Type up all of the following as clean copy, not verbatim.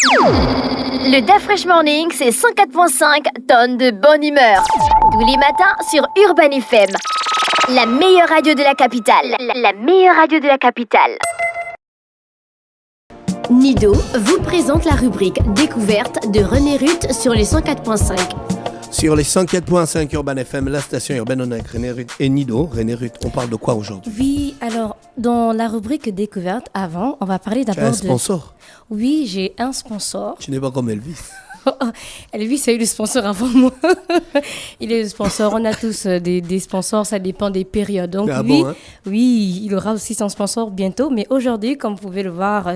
Le DAF Fresh Morning, c'est 104.5 tonnes de bonne humeur. Tous les matins sur Urban FM. La meilleure radio de la capitale. La meilleure radio de la capitale. Nido vous présente la rubrique découverte de René Ruth sur les 104.5. Sur les 104.5 Urban FM, la station urbaine, on est avec René Ruth et Nido. René Ruth, on parle de quoi aujourd'hui? Oui, alors, dans la rubrique découverte, avant, on va parler d'abord un sponsor? Oui, j'ai un sponsor. Tu n'es pas comme Elvis. Elvis a eu le sponsor avant moi. Il est le sponsor. On a tous des sponsors, ça dépend des périodes. Donc oui, il aura aussi son sponsor bientôt. Mais aujourd'hui, comme vous pouvez le voir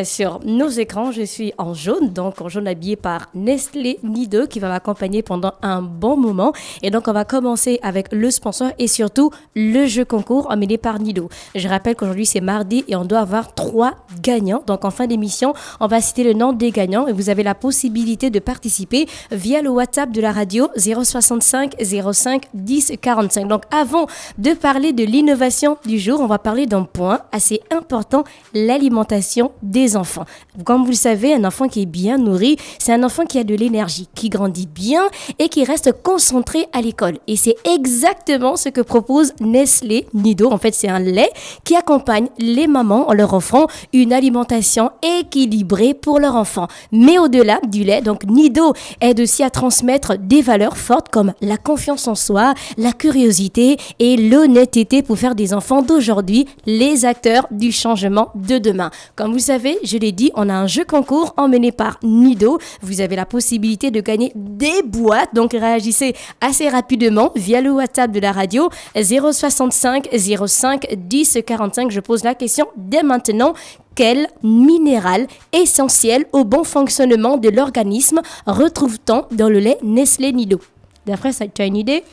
sur nos écrans, je suis en jaune. Donc en jaune habillé par Nestlé Nido qui va m'accompagner pendant un bon moment. Et donc on va commencer avec le sponsor et surtout le jeu concours emmené par Nido. Je rappelle qu'aujourd'hui c'est mardi et on doit avoir 3 gagnants. Donc en fin d'émission, on va citer le nom des gagnants et vous avez la possibilité de participer via le WhatsApp de la radio 065 05 10 45. Donc avant de parler de l'innovation du jour, on va parler d'un point assez important, l'alimentation des enfants. Comme vous le savez, un enfant qui est bien nourri, c'est un enfant qui a de l'énergie, qui grandit bien et qui reste concentré à l'école. Et c'est exactement ce que propose Nestlé Nido. En fait, c'est un lait qui accompagne les mamans en leur offrant une alimentation équilibrée pour leur enfant. Mais au-delà du lait, donc Nido aide aussi à transmettre des valeurs fortes comme la confiance en soi, la curiosité et l'honnêteté pour faire des enfants d'aujourd'hui les acteurs du changement de demain. Comme vous savez, je l'ai dit, on a un jeu concours emmené par Nido. Vous avez la possibilité de gagner des boîtes, donc réagissez assez rapidement via le WhatsApp de la radio 065 05 10 45. Je pose la question dès maintenant. Quel minéral essentiel au bon fonctionnement de l'organisme retrouve-t-on dans le lait Nestlé Nido? D'après ça, tu as une idée?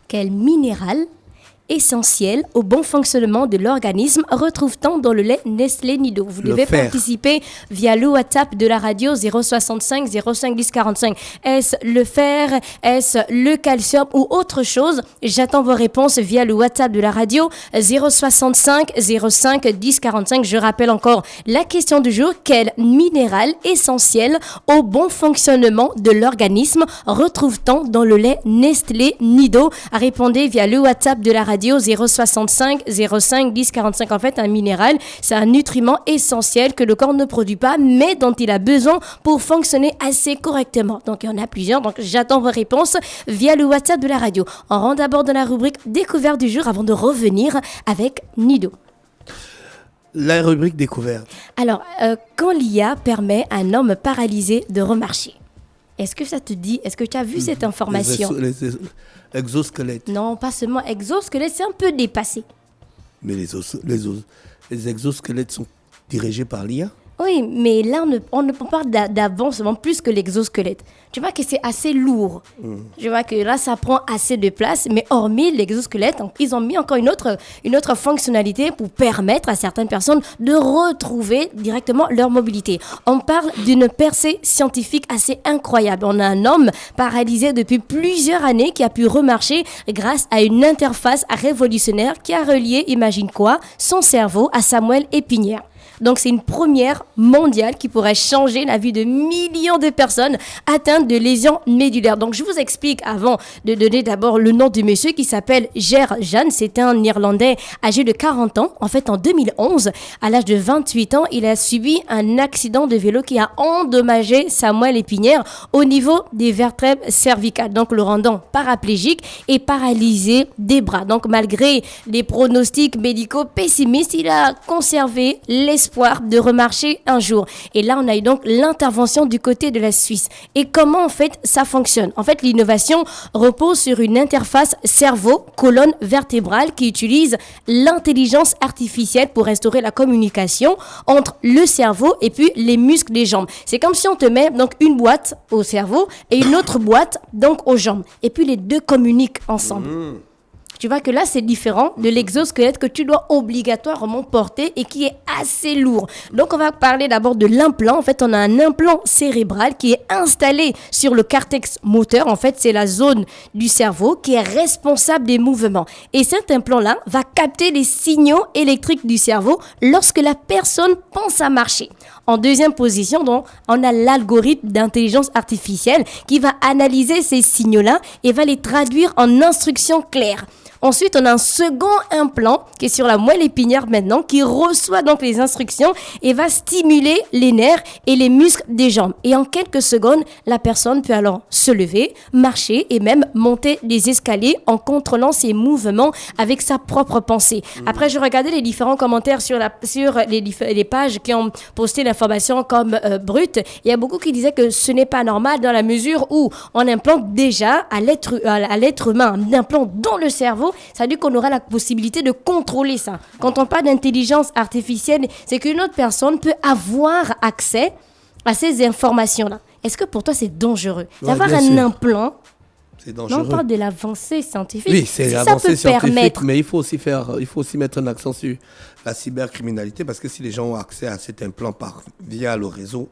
Quel minéral essentiel au bon fonctionnement de l'organisme retrouve-t-on dans le lait Nestlé Nido? Vous devez participer via le WhatsApp de la radio 065 05 10 45. Est-ce le fer? Est-ce le calcium ou autre chose? J'attends vos réponses via le WhatsApp de la radio 065 05 10 45. Je rappelle encore la question du jour. Quel minéral essentiel au bon fonctionnement de l'organisme retrouve-t-on dans le lait Nestlé Nido? Répondez via le WhatsApp de la radio 065 05 10 45. En fait, un minéral, c'est un nutriment essentiel que le corps ne produit pas, mais dont il a besoin pour fonctionner assez correctement. Donc, il y en a plusieurs. Donc, j'attends vos réponses via le WhatsApp de la radio. On rentre d'abord dans la rubrique découverte du jour avant de revenir avec Nido. La rubrique découverte. Alors, quand l'IA permet à un homme paralysé de remarcher, est-ce que ça te dit, est-ce que tu as vu cette information? Les exosquelettes. Non, pas seulement exosquelette, c'est un peu dépassé. Mais les exosquelettes sont dirigés par l'IA? Oui, mais là, on ne parle d'avancement plus que l'exosquelette. Tu vois que c'est assez lourd. Je vois que là, ça prend assez de place. Mais hormis l'exosquelette, ils ont mis encore une autre fonctionnalité pour permettre à certaines personnes de retrouver directement leur mobilité. On parle d'une percée scientifique assez incroyable. On a un homme paralysé depuis plusieurs années qui a pu remarcher grâce à une interface révolutionnaire qui a relié, imagine quoi, son cerveau à Samuel Épinière. Donc, c'est une première mondiale qui pourrait changer la vie de millions de personnes atteintes de lésions médulaires. Donc, je vous explique avant de donner d'abord le nom du monsieur qui s'appelle Ger Jan. C'est un Irlandais âgé de 40 ans. En fait, en 2011, à l'âge de 28 ans, il a subi un accident de vélo qui a endommagé Samuel Épinière au niveau des vertèbres cervicales, donc le rendant paraplégique et paralysé des bras. Donc, malgré les pronostics médicaux pessimistes, il a conservé l'espoir de remarcher un jour. Et là, on a eu donc l'intervention du côté de la Suisse. Et comment, en fait, ça fonctionne? En fait, l'innovation repose sur une interface cerveau-colonne vertébrale qui utilise l'intelligence artificielle pour restaurer la communication entre le cerveau et puis les muscles des jambes. C'est comme si on te met donc une boîte au cerveau et une autre boîte donc aux jambes. Et puis, les deux communiquent ensemble. Tu vois que là, c'est différent de l'exosquelette que tu dois obligatoirement porter et qui est assez lourd. Donc, on va parler d'abord de l'implant. En fait, on a un implant cérébral qui est installé sur le cortex moteur. En fait, c'est la zone du cerveau qui est responsable des mouvements. Et cet implant-là va capter les signaux électriques du cerveau lorsque la personne pense à marcher. En deuxième position, donc, on a l'algorithme d'intelligence artificielle qui va analyser ces signaux-là et va les traduire en instructions claires. Ensuite, on a un second implant qui est sur la moelle épinière maintenant, qui reçoit donc les instructions et va stimuler les nerfs et les muscles des jambes. Et en quelques secondes, la personne peut alors se lever, marcher et même monter les escaliers en contrôlant ses mouvements avec sa propre pensée. Après, je regardais les différents commentaires sur les pages qui ont posté l'information comme brute. Il y a beaucoup qui disaient que ce n'est pas normal dans la mesure où on implante déjà à l'être humain un implant dans le cerveau. Ça veut dire qu'on aura la possibilité de contrôler ça. Quand on parle d'intelligence artificielle, c'est qu'une autre personne peut avoir accès à ces informations-là. Est-ce que pour toi, c'est dangereux d'avoir un implant? C'est dangereux. On parle de l'avancée scientifique. Oui, c'est l'avancée scientifique, mais il faut aussi mettre un accent sur la cybercriminalité, parce que si les gens ont accès à cet implant via le réseau,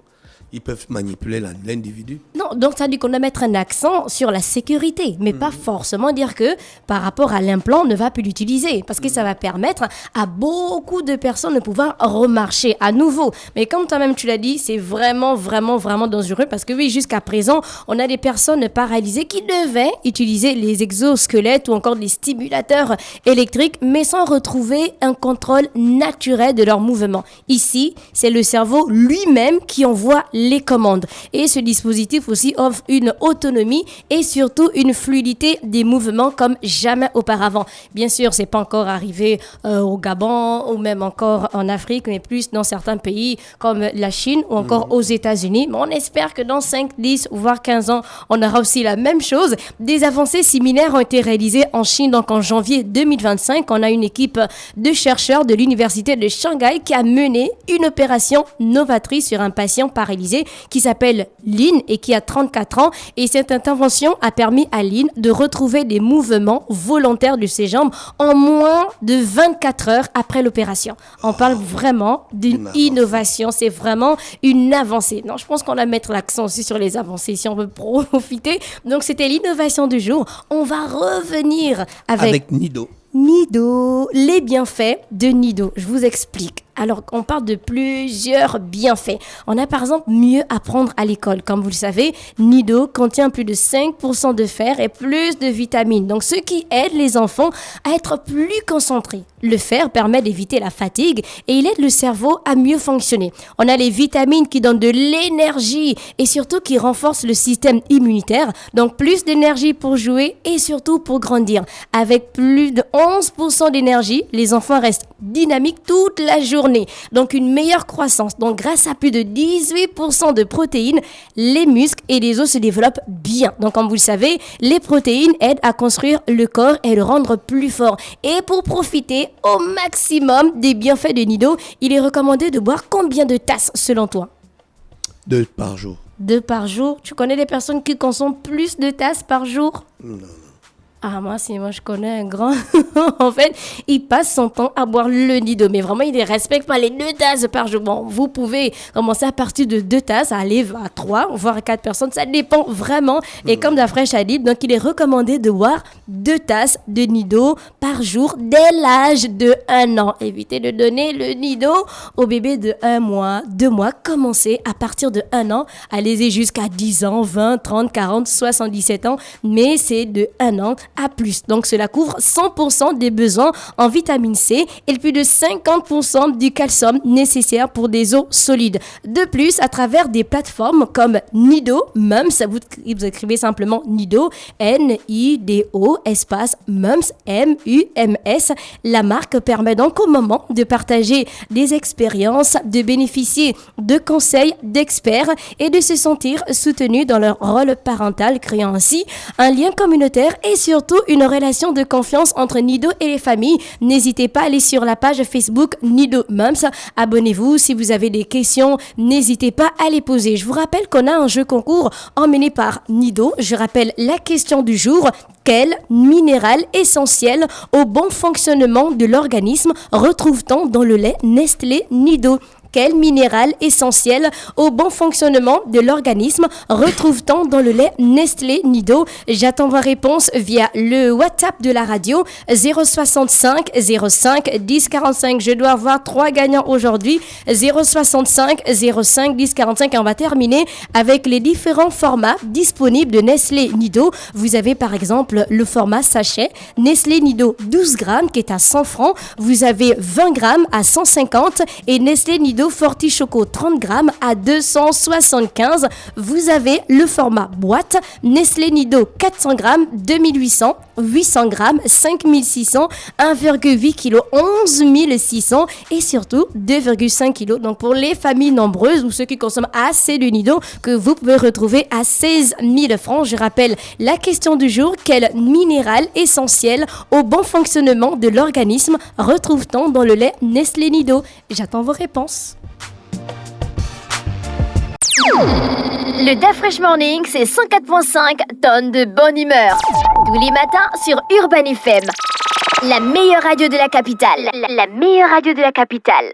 ils peuvent manipuler l'individu. Non, donc ça dit qu'on doit mettre un accent sur la sécurité, mais pas forcément dire que par rapport à l'implant, on ne va plus l'utiliser, parce que ça va permettre à beaucoup de personnes de pouvoir remarcher à nouveau. Mais comme toi-même tu l'as dit, c'est vraiment, vraiment, vraiment dangereux, parce que oui, jusqu'à présent, on a des personnes paralysées qui devaient utiliser les exosquelettes ou encore les stimulateurs électriques, mais sans retrouver un contrôle naturel de leur mouvement. Ici, c'est le cerveau lui-même qui envoie les commandes. Et ce dispositif aussi offre une autonomie et surtout une fluidité des mouvements comme jamais auparavant. Bien sûr, c'est pas encore arrivé au Gabon ou même encore en Afrique, mais plus dans certains pays comme la Chine ou encore aux États-Unis. Mais on espère que dans 5, 10 voire 15 ans, on aura aussi la même chose. Des avancées similaires ont été réalisées en Chine. Donc en janvier 2025, on a une équipe de chercheurs de l'université de Shanghai qui a mené une opération novatrice sur un patient paralysé qui s'appelle Lynn et qui a 34 ans. Et cette intervention a permis à Lynn de retrouver des mouvements volontaires de ses jambes en moins de 24 heures après l'opération. On parle vraiment d'une innovation. C'est vraiment une avancée. Non, je pense qu'on va mettre l'accent aussi sur les avancées si on veut profiter. Donc, c'était l'innovation du jour. On va revenir avec Nido. Nido, les bienfaits de Nido. Je vous explique. Alors, on parle de plusieurs bienfaits. On a par exemple mieux apprendre à l'école. Comme vous le savez, Nido contient plus de 5% de fer et plus de vitamines. Donc, ce qui aide les enfants à être plus concentrés. Le fer permet d'éviter la fatigue et il aide le cerveau à mieux fonctionner. On a les vitamines qui donnent de l'énergie et surtout qui renforcent le système immunitaire. Donc, plus d'énergie pour jouer et surtout pour grandir. Avec plus de 11% d'énergie, les enfants restent dynamiques toute la journée. Donc, une meilleure croissance. Donc, grâce à plus de 18% de protéines, les muscles et les os se développent bien. Donc, comme vous le savez, les protéines aident à construire le corps et le rendre plus fort. Et pour profiter au maximum des bienfaits de Nido, il est recommandé de boire combien de tasses selon toi? 2 par jour. 2 par jour? Tu connais des personnes qui consomment plus de tasses par jour? Non. Ah, moi je connais un grand. En fait, il passe son temps à boire le Nido. Mais vraiment, il ne respecte pas les 2 tasses par jour. Bon, vous pouvez commencer à partir de 2 tasses, aller à 3, voire à 4 personnes. Ça dépend vraiment. Et comme d'après Chadib, donc il est recommandé de boire 2 tasses de Nido par jour dès l'âge de 1 an. Évitez de donner le Nido au bébé de 1 mois, 2 mois. Commencez à partir de 1 an. Allez-y jusqu'à 10 ans, 20, 30, 40, 77 ans. Mais c'est de 1 an à plus. Donc, cela couvre 100% des besoins en vitamine C et plus de 50% du calcium nécessaire pour des os solides. De plus, à travers des plateformes comme Nido, Mums, vous écrivez simplement Nido, N-I-D-O, espace Mums, M-U-M-S. La marque permet donc au moment de partager des expériences, de bénéficier de conseils d'experts et de se sentir soutenu dans leur rôle parental, créant ainsi un lien communautaire et surtout une relation de confiance entre Nido et les familles. N'hésitez pas à aller sur la page Facebook Nido Mums. Abonnez-vous. Si vous avez des questions, n'hésitez pas à les poser. Je vous rappelle qu'on a un jeu concours emmené par Nido. Je rappelle la question du jour. Quel minéral essentiel au bon fonctionnement de l'organisme retrouve-t-on dans le lait Nestlé Nido? Quel minéral essentiel au bon fonctionnement de l'organisme retrouve-t-on dans le lait Nestlé Nido? J'attends vos réponses via le WhatsApp de la radio 065 05 10 45. Je dois avoir 3 gagnants aujourd'hui. 065 05 10 45. Et on va terminer avec les différents formats disponibles de Nestlé Nido. Vous avez par exemple le format sachet Nestlé Nido 12 grammes qui est à 100 francs. Vous avez 20 grammes à 150 et Nestlé Nido Forti Choco 30 grammes à 275. Vous avez le format boîte Nestlé Nido 400 grammes 2800, 800 grammes 5600, 1,8 kg 11 600 et surtout 2,5 kg. Donc pour les familles nombreuses ou ceux qui consomment assez de Nido que vous pouvez retrouver à 16 000 francs. Je rappelle la question du jour, quel minéral essentiel au bon fonctionnement de l'organisme retrouve-t-on dans le lait Nestlé Nido? J'attends vos réponses. Le DAF Fresh Morning, c'est 104.5 tonnes de bonne humeur. Tous les matins sur Urban FM. La meilleure radio de la capitale. La meilleure radio de la capitale.